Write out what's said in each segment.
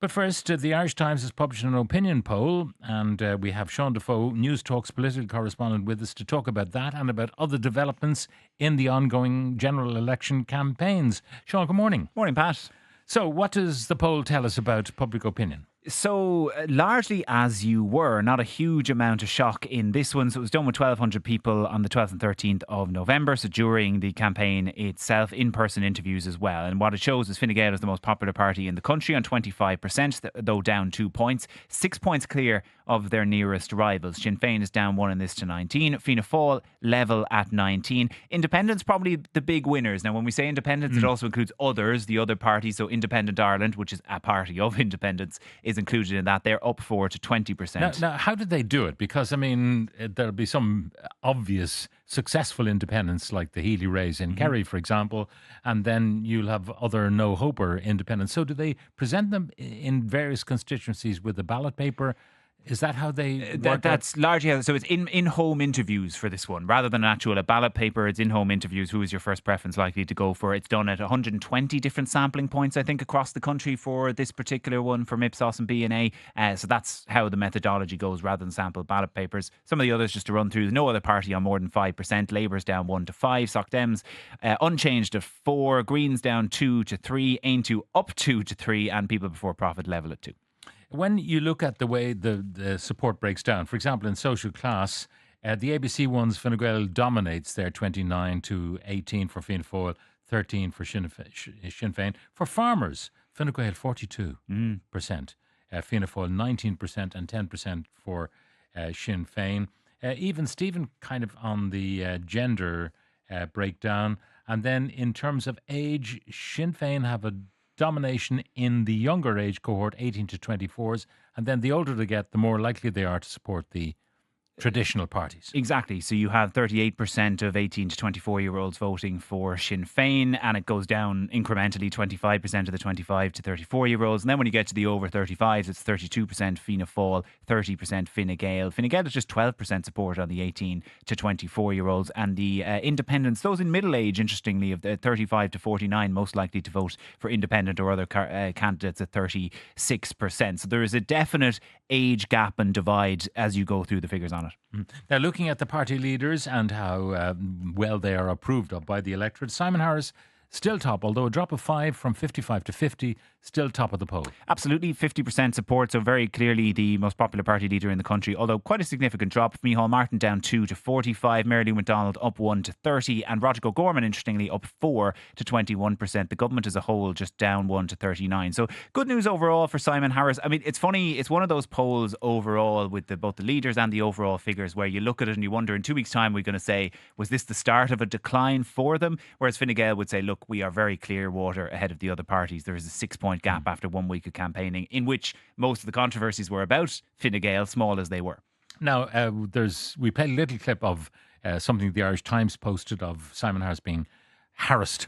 But first, the Irish Times has published an opinion poll, and we have Sean Defoe, Newstalk's political correspondent, with us to talk about that and about other developments in the ongoing general election campaigns. Sean, good morning. Morning, Pat. So, what does the poll tell us about public opinion? So, largely as you were, not a huge amount of shock in this one. So it was done with 1,200 people on the 12th and 13th of November. So during the campaign itself, in-person interviews as well. And what it shows is Fine Gael is the most popular party in the country on 25%, though down 2 points. 6 points clear of their nearest rivals. Sinn Féin is down 1 in this to 19. Fianna Fáil level at 19. Independents probably the big winners. Now, when we say independents, it also includes others, the other parties. So Independent Ireland, which is a party of independents, is included in that. They're up 4 to 20%. Now, how did they do it? Because, I mean, there'll be some obvious successful independents like the Healy Rays in Kerry, for example, and then you'll have other no-hoper independents. So do they present them in various constituencies with a ballot paper? Is that how they work? That's largely how. So it's in-home interviews for this one. Rather than a ballot paper, it's in-home interviews. Who is your first preference likely to go for? It's done at 120 different sampling points, I think, across the country for this particular one from Ipsos and B&A. So that's how the methodology goes, rather than sample ballot papers. Some of the others, just to run through, no other party on more than 5%. Labour's down 1 to 5. Soc Dems unchanged at 4. Greens down 2 to 3. Aontú up 2 to 3. And People Before Profit level at 2. When you look at the way the support breaks down, for example, in social class, the ABC ones, Fine Gael dominates there, 29 to 18 for Fianna Fáil, 13 for Sinn Féin. For farmers, Fine Gael 42%, Fianna Fáil 19% and 10% for Sinn Féin. Even Stephen kind of on the gender breakdown. And then in terms of age, Sinn Féin have a domination in the younger age cohort, 18 to 24s, and then the older they get, the more likely they are to support the traditional parties. Exactly. So you have 38% of 18 to 24-year-olds voting for Sinn Féin, and it goes down incrementally, 25% of the 25 to 34-year-olds. And then when you get to the over 35s, it's 32% Fianna Fáil, 30% Fine Gael. Fine Gael is just 12% support on the 18 to 24-years. And the independents, those in middle age, interestingly, of the 35 to 49, most likely to vote for independent or other candidates at 36%. So there is a definite age gap and divide as you go through the figures on it. Now, looking at the party leaders and how well they are approved of by the electorate, Simon Harris still top, although a drop of 5 from 55 to 50, still top of the poll. Absolutely, 50% support, so very clearly the most popular party leader in the country, although quite a significant drop. Micheál Martin down 2 to 45, Mary Lou McDonald up 1 to 30, and Roger O'Gorman, interestingly, up 4 to 21%. The government as a whole just down 1 to 39. So good news overall for Simon Harris. I mean, it's funny, it's one of those polls overall with both the leaders and the overall figures where you look at it and you wonder, in 2 weeks' time, we're going to say, was this the start of a decline for them? Whereas Fine Gael would say, look, we are very clear water ahead of the other parties. There is a 6-point gap after 1 week of campaigning, in which most of the controversies were about Fine Gael, small as they were. Now, we played a little clip of something the Irish Times posted of Simon Harris being harassed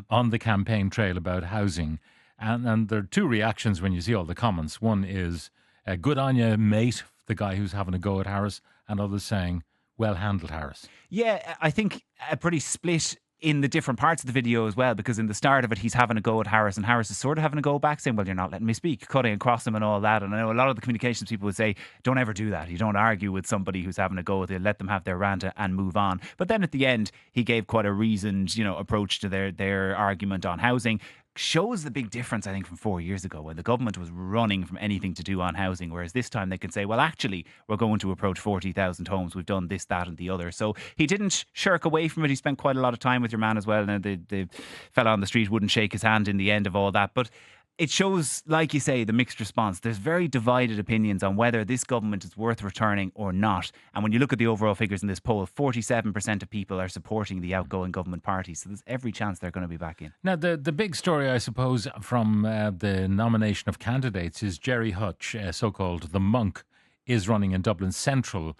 on the campaign trail about housing. And there are two reactions when you see all the comments. One is, good on you, mate, the guy who's having a go at Harris, and others saying, well handled, Harris. Yeah, I think a pretty split in the different parts of the video as well, because in the start of it he's having a go at Harris, and Harris is sort of having a go back, saying, well, you're not letting me speak, cutting across him and all that. And I know a lot of the communications people would say, don't ever do that. You don't argue with somebody who's having a go at it. Let them have their rant and move on. But then at the end he gave quite a reasoned, approach to their argument on housing. Shows the big difference, I think, from 4 years ago when the government was running from anything to do on housing, whereas this time they can say, well, actually, we're going to approach 40,000 homes. We've done this, that and the other. So he didn't shirk away from it. He spent quite a lot of time with your man as well. And the fella on the street wouldn't shake his hand in the end of all that. But it shows, like you say, the mixed response. There's very divided opinions on whether this government is worth returning or not. And when you look at the overall figures in this poll, 47% of people are supporting the outgoing government party. So there's every chance they're going to be back in. Now, the big story, I suppose, from the nomination of candidates is Jerry Hutch, so-called the monk, is running in Dublin Central.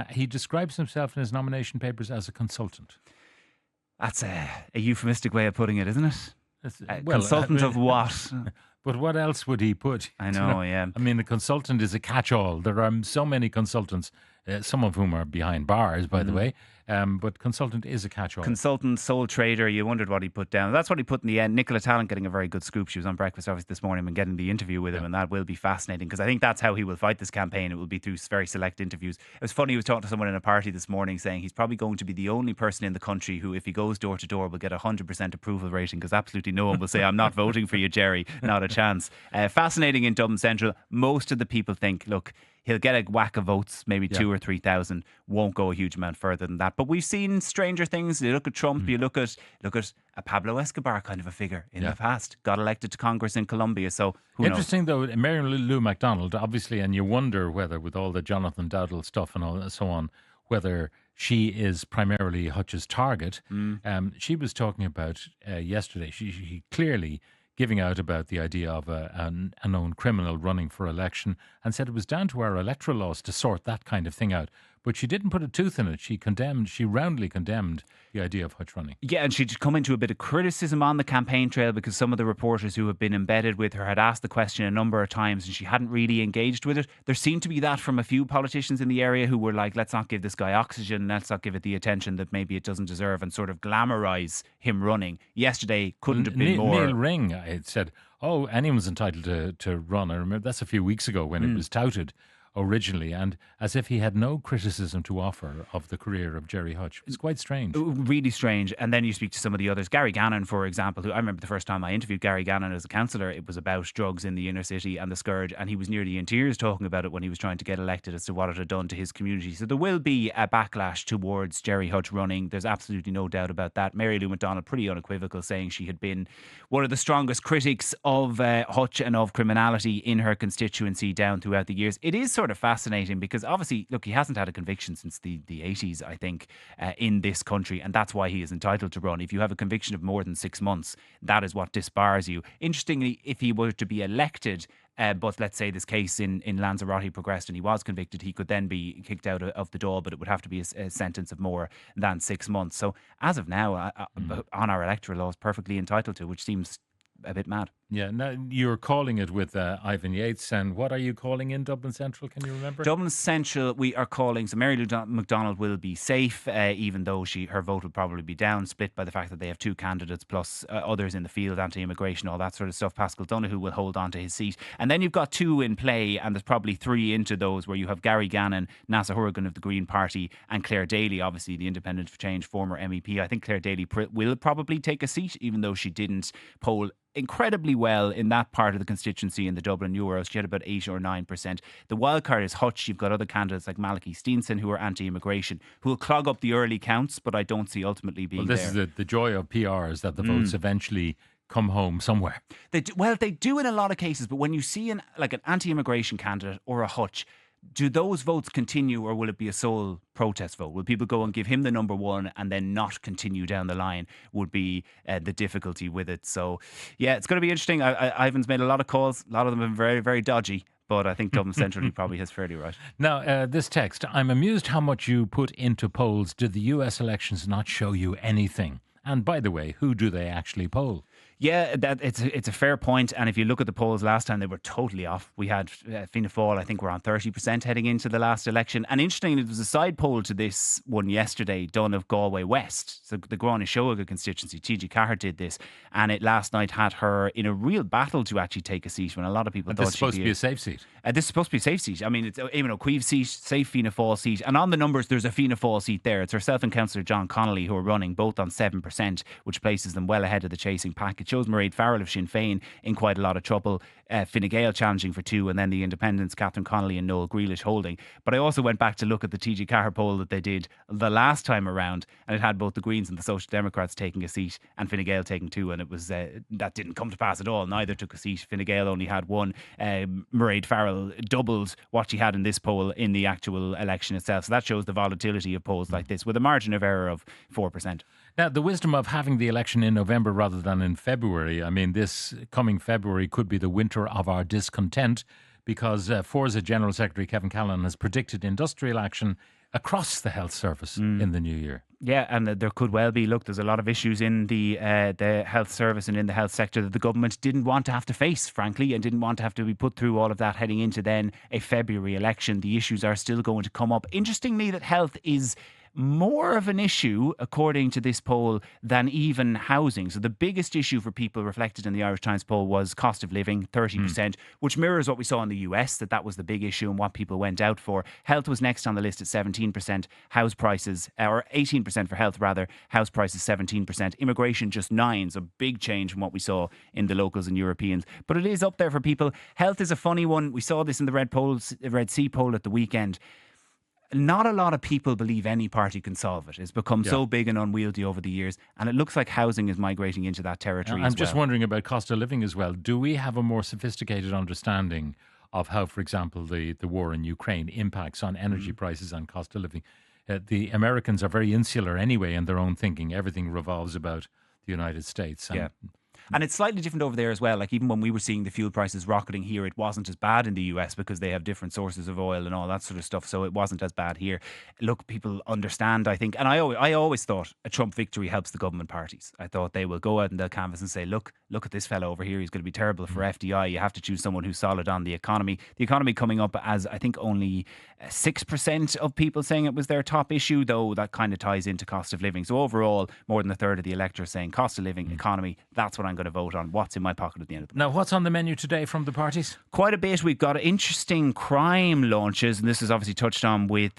He describes himself in his nomination papers as a consultant. That's a euphemistic way of putting it, isn't it? Consultant of what? But what else would he put? I know, yeah. I mean, the consultant is a catch-all. There are so many consultants some of whom are behind bars, by the way. But consultant is a catch-all. Consultant, sole trader, you wondered what he put down. That's what he put in the end. Nicola Tallant getting a very good scoop. She was on Breakfast Office this morning and getting the interview with him, and that will be fascinating because I think that's how he will fight this campaign. It will be through very select interviews. It was funny, he was talking to someone in a party this morning saying he's probably going to be the only person in the country who, if he goes door to door, will get a 100% approval rating because absolutely no one will say, I'm not voting for you, Jerry. Not a chance. Fascinating in Dublin Central. Most of the people think, look, he'll get a whack of votes, maybe 2,000 or 3,000, won't go a huge amount further than that. But we've seen stranger things. You look at Trump, you look at a Pablo Escobar kind of a figure in the past, got elected to Congress in Colombia. So who Interesting though, Mary Lou MacDonald, obviously, and you wonder whether with all the Jonathan Dowdall stuff and all so on, whether she is primarily Hutch's target. She was talking about yesterday, she clearly giving out about the idea of a known criminal running for election and said it was down to our electoral laws to sort that kind of thing out. But she didn't put a tooth in it. She roundly condemned the idea of Hutch running. Yeah, and she'd come into a bit of criticism on the campaign trail because some of the reporters who have been embedded with her had asked the question a number of times and she hadn't really engaged with it. There seemed to be that from a few politicians in the area who were like, let's not give this guy oxygen, let's not give it the attention that maybe it doesn't deserve, and sort of glamorise him running. Yesterday couldn't have been more. Neil Ring had said, oh, anyone's entitled to run. I remember that's a few weeks ago when it was touted originally, and as if he had no criticism to offer of the career of Jerry Hutch. It's quite strange. Really strange. And then you speak to some of the others. Gary Gannon, for example, who I remember the first time I interviewed Gary Gannon as a councillor, it was about drugs in the inner city and the scourge, and he was nearly in tears talking about it when he was trying to get elected as to what it had done to his community. So there will be a backlash towards Jerry Hutch running. There's absolutely no doubt about that. Mary Lou MacDonald, pretty unequivocal, saying she had been one of the strongest critics of Hutch and of criminality in her constituency down throughout the years. It is sort of fascinating because obviously, look, he hasn't had a conviction since the 80s, I think, in this country, and that's why he is entitled to run. If you have a conviction of more than 6 months, that is what disbars you. Interestingly, if he were to be elected, but let's say this case in Lanzarote progressed and he was convicted, he could then be kicked out of the door, but it would have to be a sentence of more than 6 months. So as of now, on our electoral laws, perfectly entitled to, which seems a bit mad. Yeah, now you're calling it with Ivan Yates, and what are you calling in Dublin Central? Can you remember? Dublin Central, we are calling. So Mary Lou MacDonald will be safe, even though her vote will probably be down, split by the fact that they have two candidates plus others in the field, anti-immigration, all that sort of stuff. Pascal Donoghue will hold on to his seat, and then you've got two in play, and there's probably three into those where you have Gary Gannon, Nasa Horgan of the Green Party, and Claire Daly, obviously the Independent for Change former MEP. I think Claire Daly will probably take a seat, even though she didn't poll incredibly well in that part of the constituency in the Dublin Euros. She had about 8 or 9%. The wild card is Hutch. You've got other candidates like Malachy Steenson who are anti-immigration, who will clog up the early counts, but I don't see ultimately being there. Well, this is the joy of PR, is that the votes eventually come home somewhere. They do in a lot of cases, but when you see an anti-immigration candidate or a Hutch, do those votes continue, or will it be a sole protest vote? Will people go and give him the number one and then not continue down the line? Would be the difficulty with it. So, yeah, it's going to be interesting. Ivan's made a lot of calls. A lot of them have been very, very dodgy. But I think Dublin Central probably has fairly right. Now, this text, I'm amused how much you put into polls. Did the US elections not show you anything? And by the way, who do they actually poll? Yeah, it's a fair point. And if you look at the polls last time, they were totally off. We had Fianna Fáil, I think we're on 30% heading into the last election. And interestingly, there was a side poll to this one yesterday done of Galway West. So the Gráinne Seoga constituency, T.G. Cahir did this. And it last night had her in a real battle to actually take a seat when a lot of people thought this is supposed to be a safe seat. This is supposed to be a safe seat. I mean, it's Eamon O'Queeve's seat, safe Fianna Fáil seat. And on the numbers, there's a Fianna Fáil seat there. It's herself and Councillor John Connolly who are running both on 7%, which places them well ahead of the chasing pack. It shows Mairead Farrell of Sinn Féin in quite a lot of trouble. Fine Gael challenging for 2, and then the independents, Catherine Connolly and Noel Grealish holding. But I also went back to look at the T.G. Cahir poll that they did the last time around, and it had both the Greens and the Social Democrats taking a seat and Fine Gael taking 2, and it was that didn't come to pass at all. Neither took a seat. Fine Gael only had 1. Mairead Farrell doubled what she had in this poll in the actual election itself. So that shows the volatility of polls like this, with a margin of error of 4%. Now, the wisdom of having the election in November rather than in February. I mean, this coming February could be the winter of our discontent, because Forza General Secretary Kevin Callan has predicted industrial action across the health service in the new year. Yeah, and there could well be. Look, there's a lot of issues in the health service and in the health sector that the government didn't want to have to face, frankly, and didn't want to have to be put through all of that heading into then a February election. The issues are still going to come up. Interestingly, that health is more of an issue, according to this poll, than even housing. So the biggest issue for people reflected in the Irish Times poll was cost of living, 30%, which mirrors what we saw in the US, that was the big issue and what people went out for. Health was next on the list at 17%, house prices, or 18% for health rather, house prices 17%, immigration just 9%, so big change from what we saw in the locals and Europeans. But it is up there for people. Health is a funny one. We saw this in the Red C poll at the weekend. Not a lot of people believe any party can solve it. It's become so big and unwieldy over the years, and it looks like housing is migrating into that territory as well. I'm just wondering about cost of living as well. Do we have a more sophisticated understanding of how, for example, the war in Ukraine impacts on energy prices and cost of living? The Americans are very insular anyway in their own thinking. Everything revolves about the United States. And it's slightly different over there as well. Like even when we were seeing the fuel prices rocketing here, it wasn't as bad in the US because they have different sources of oil and all that sort of stuff. So it wasn't as bad here. Look, people understand, I think. And I always thought a Trump victory helps the government parties. I thought they will go out and they'll canvass and say, look at this fellow over here. He's going to be terrible for FDI. You have to choose someone who's solid on the economy. The economy coming up as I think only 6% of people saying it was their top issue, though that kind of ties into cost of living. So overall, more than a third of the electorate saying cost of living, economy, that's what I'm going to vote on. What's in my pocket at the end of the Now, what's on the menu today from the parties? Quite a bit. We've got interesting crime launches, and this is obviously touched on with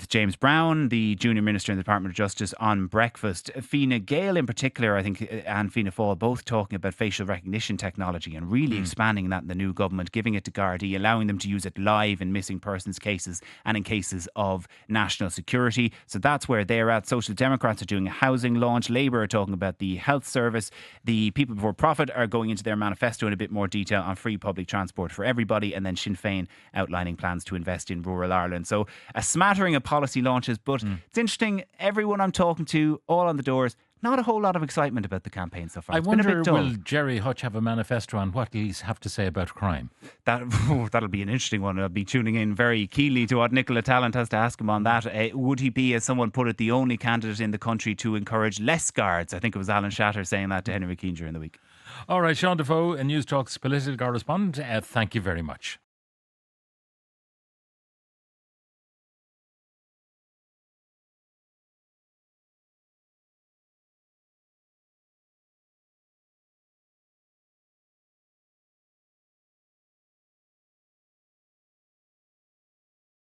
James Brown, the junior minister in the Department of Justice, on breakfast. Fine Gael in particular, I think, and Fianna Fáil both talking about facial recognition technology and really expanding that in the new government, giving it to Gardaí, allowing them to use it live in missing persons cases and in cases of national security. So that's where they're at. Social Democrats are doing a housing launch. Labour are talking about the health service. The People Before Profit are going into their manifesto in a bit more detail on free public transport for everybody, and then Sinn Féin outlining plans to invest in rural Ireland. So a smattering of policy launches, but it's interesting, everyone I'm talking to, all on the doors, not a whole lot of excitement about the campaign so far. I wonder, will Jerry Hutch have a manifesto on what he's have to say about crime? That'll be an interesting one. I'll be tuning in very keenly to what Nicola Tallant has to ask him on that. Would he be, as someone put it, the only candidate in the country to encourage less guards? I think it was Alan Shatter saying that to Henry McKean during the week. All right, Sean Defoe, Newstalk's political correspondent, thank you very much.